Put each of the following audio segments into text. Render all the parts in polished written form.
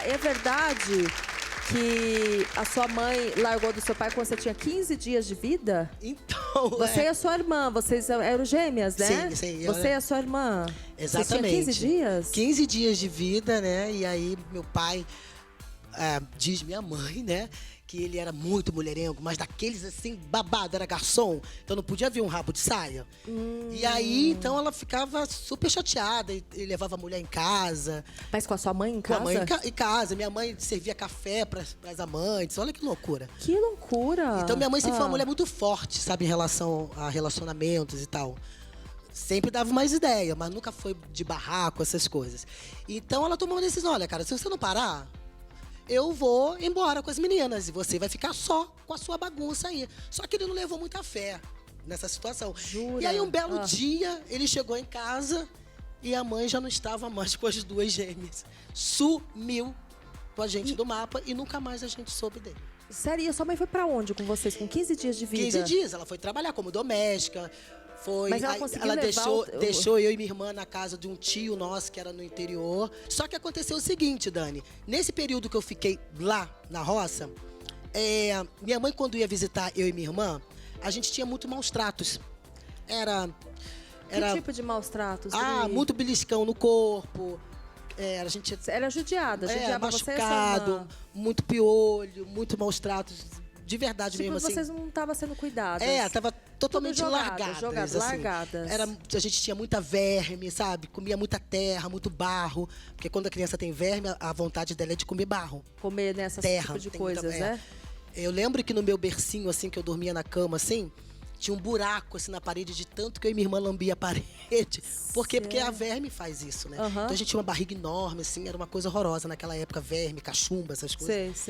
é verdade que a sua mãe largou do seu pai quando você tinha 15 dias de vida? Então, Você e a sua irmã, vocês eram gêmeas, né? Sim. Você e a sua irmã. Exatamente. Você tinha 15 dias? 15 dias de vida, né? E aí meu pai, diz minha mãe, né? Que ele era muito mulherengo, mas daqueles assim, babado, era garçom. Então não podia ver um rabo de saia. E aí, então ela ficava super chateada e levava a mulher em casa. Mas com a sua mãe em Com a casa? mãe em casa. Minha mãe servia café para as amantes. Olha que loucura. Que loucura! Então minha mãe sempre foi uma mulher muito forte, sabe, em relação a relacionamentos e tal. Sempre dava mais ideia, mas nunca foi de barraco, essas coisas. Então ela tomou uma decisão: olha, cara, se você não parar, eu vou embora com as meninas e você vai ficar só com a sua bagunça aí. Só que ele não levou muita fé nessa situação. Jura? E aí um belo dia, ele chegou em casa e a mãe já não estava mais com as duas gêmeas. Sumiu com a gente do mapa e nunca mais a gente soube dele. Sério, e a sua mãe foi pra onde com vocês, com 15 dias de vida? 15 dias, ela foi trabalhar como doméstica. Mas ela conseguiu levar deixou eu e minha irmã na casa de um tio nosso que era no interior. Só que aconteceu o seguinte, Dani. Nesse período que eu fiquei lá na roça, minha mãe, quando ia visitar eu e minha irmã, a gente tinha muito maus tratos. Que tipo de maus tratos? Muito beliscão no corpo. A gente Era judiada machucado, você e sua irmã. muito piolho, muito maus tratos. De verdade mesmo, assim. Vocês não estavam sendo cuidadas. Tava totalmente largadas. Assim. Largadas. A gente tinha muita verme, sabe? Comia muita terra, muito barro. Porque quando a criança tem verme, a vontade dela é de comer barro. Comer nessas tipo de coisas, né? Eu lembro que no meu bercinho, assim, que eu dormia na cama, assim, tinha um buraco, assim, na parede de tanto que eu e minha irmã lambia a parede. Por quê? Porque a verme faz isso, né? Então a gente tinha uma barriga enorme, assim, era uma coisa horrorosa naquela época, verme, cachumba, essas coisas.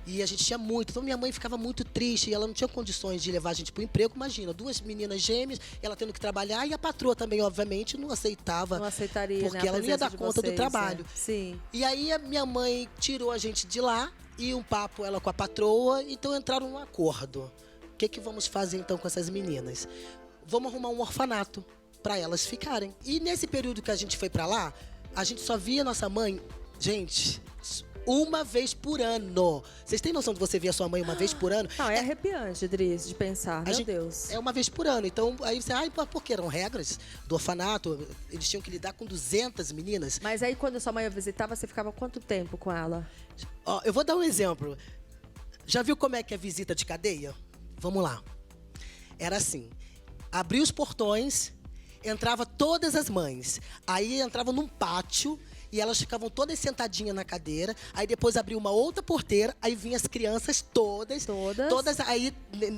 E a gente tinha muito. Então minha mãe ficava muito triste e ela não tinha condições de levar a gente pro emprego. Imagina, duas meninas gêmeas, ela tendo que trabalhar e a patroa também, obviamente, não aceitava. Não aceitaria, porque né, ela não ia dar conta do trabalho. Sim. E aí a minha mãe tirou a gente de lá e um papo ela com a patroa, então entraram num acordo. O que vamos fazer então com essas meninas? Vamos arrumar um orfanato para elas ficarem. E nesse período que a gente foi para lá, a gente só via nossa mãe, gente, uma vez por ano. Vocês têm noção de você ver a sua mãe uma vez por ano? Não, é arrepiante, Dries, de pensar. Meu Deus. É uma vez por ano. Então, aí você... por que eram regras do orfanato? Eles tinham que lidar com 200 meninas. Mas aí, quando a sua mãe visitava, você ficava quanto tempo com ela? Eu vou dar um exemplo. Já viu como é que é visita de cadeia? Vamos lá. Era assim. Abria os portões, entrava todas as mães. Aí entrava num pátio e elas ficavam todas sentadinhas na cadeira. Aí depois abria uma outra porteira, aí vinham as crianças todas. Todas aí,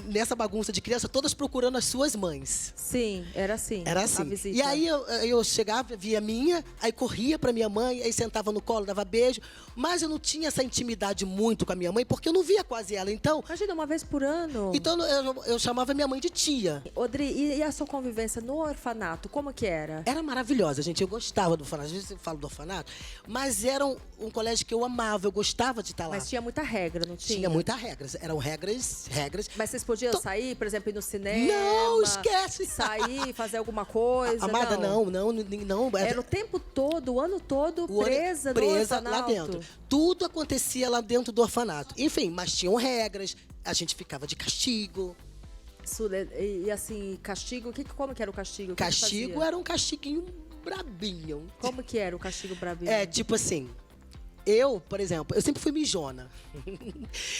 nessa bagunça de criança, todas procurando as suas mães. Sim, era assim. Era assim. A visita. E aí eu chegava, via a minha, aí corria pra minha mãe, aí sentava no colo, dava beijo. Mas eu não tinha essa intimidade muito com a minha mãe, porque eu não via quase ela. Então, imagina, uma vez por ano. Então eu chamava minha mãe de tia. Odri, e a sua convivência no orfanato, como que era? Era maravilhosa, gente. Eu gostava do orfanato. Às vezes eu falo do orfanato, mas era um colégio que eu amava, eu gostava de estar lá. Mas tinha muita regra, não tinha? Tinha muitas regras. Eram regras. Mas vocês podiam sair, por exemplo, ir no cinema? Não, esquece! Sair, fazer alguma coisa? Amada, não. Era o tempo todo, o ano todo, presa no orfanato. Lá dentro. Tudo acontecia lá dentro do orfanato. Enfim, mas tinham regras, a gente ficava de castigo. E assim, castigo, como que era o castigo? Castigo era um castiguinho brabinho. Como que era o castigo brabinho? Tipo assim, eu, por exemplo, eu sempre fui mijona.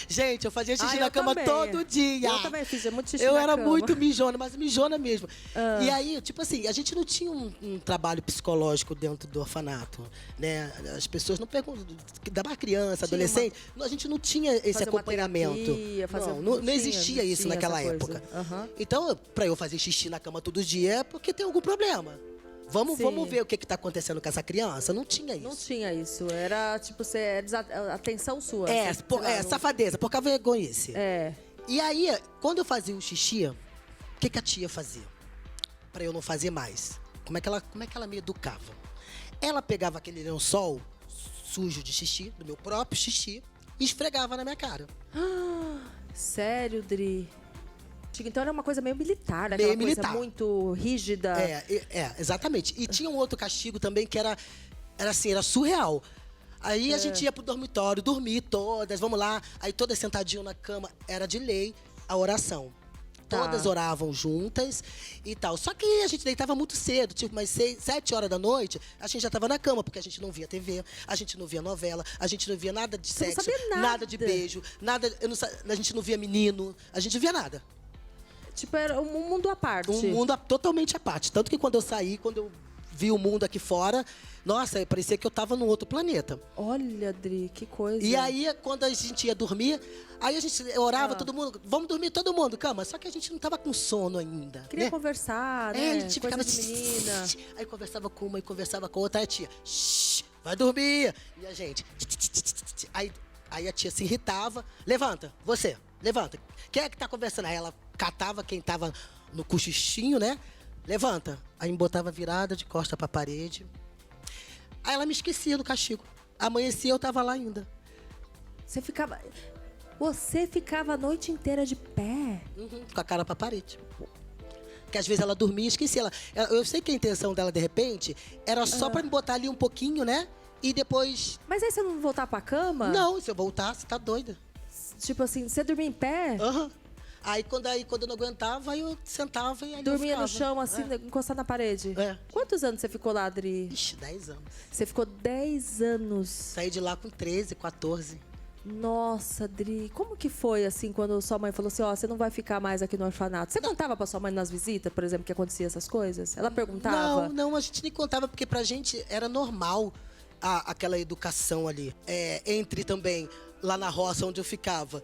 Gente, eu fazia xixi na cama todo dia. Eu também fiz muito xixi na cama. Eu era muito mijona, mas mijona mesmo. E aí, tipo assim, a gente não tinha um trabalho psicológico dentro do orfanato, né? As pessoas não perguntam, da criança, adolescente, a gente não tinha esse acompanhamento. Não existia isso naquela época. Então, pra eu fazer xixi na cama todo dia é porque tem algum problema. Vamos ver o que está acontecendo com essa criança. Não tinha isso. Não tinha isso. Era, tipo, atenção sua. Safadeza, por causa vergonhice. É. E aí, quando eu fazia o xixi, o que a tia fazia? Para eu não fazer mais. Como é que ela me educava? Ela pegava aquele lençol sujo de xixi, do meu próprio xixi, e esfregava na minha cara. Sério, Dri? Então era uma coisa meio militar, né? Meio militar. Coisa muito rígida. Exatamente. E tinha um outro castigo também que era surreal. Aí a gente ia pro dormitório, dormir todas, vamos lá. Aí todas sentadinhas na cama, era de lei a oração. Todas oravam juntas e tal. Só que a gente deitava muito cedo, tipo umas 7 horas da noite, a gente já estava na cama, porque a gente não via TV, a gente não via novela, a gente não via nada de Você sexo, não sabia nada. nada de beijo, nada, a gente não via menino, a gente não via nada. Tipo, era um mundo à parte. Um mundo totalmente à parte. Tanto que quando eu saí, quando eu vi o mundo aqui fora, nossa, parecia que eu tava num outro planeta. Olha, Dri, que coisa. E aí, quando a gente ia dormir, aí a gente orava, todo mundo, vamos dormir todo mundo, cama. Só que a gente não tava com sono ainda. Queria né? conversar, né? A gente Coisa ficava de menina. Aí conversava com uma e conversava com outra. Aí a tia, vai dormir. E a gente, aí a tia se irritava. Levanta, você, levanta. Quem é que tá conversando? Aí ela catava quem tava no cochichinho, né? Levanta. Aí me botava virada de costa pra parede. Aí ela me esquecia do castigo. Amanhecia, eu tava lá ainda. Você ficava a noite inteira de pé? Com a cara pra parede. Porque às vezes ela dormia e esquecia. Eu sei que a intenção dela, de repente, era só pra me botar ali um pouquinho, né? E depois... Mas aí você não voltar pra cama? Não, se eu voltasse, tá doida. Tipo assim, você dormia em pé? Aí quando eu não aguentava, aí eu sentava e aí Dormia no chão, assim, encostado na parede? É. Quantos anos você ficou lá, Adri? Ixi, 10 anos. Você ficou 10 anos. Saí de lá com 13, 14. Nossa, Adri. Como que foi, assim, quando sua mãe falou assim, ó, você não vai ficar mais aqui no orfanato? Você contava pra sua mãe nas visitas, por exemplo, que acontecia essas coisas? Ela perguntava? Não, a gente nem contava, porque pra gente era normal aquela educação ali. Entre também, lá na roça onde eu ficava,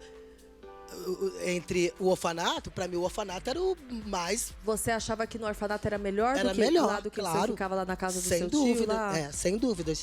entre o orfanato, pra mim o orfanato era o mais... Você achava que no orfanato era melhor Era do que melhor, lá do que claro. você ficava lá na casa do Sem seu dúvida, tio lá? sem dúvidas.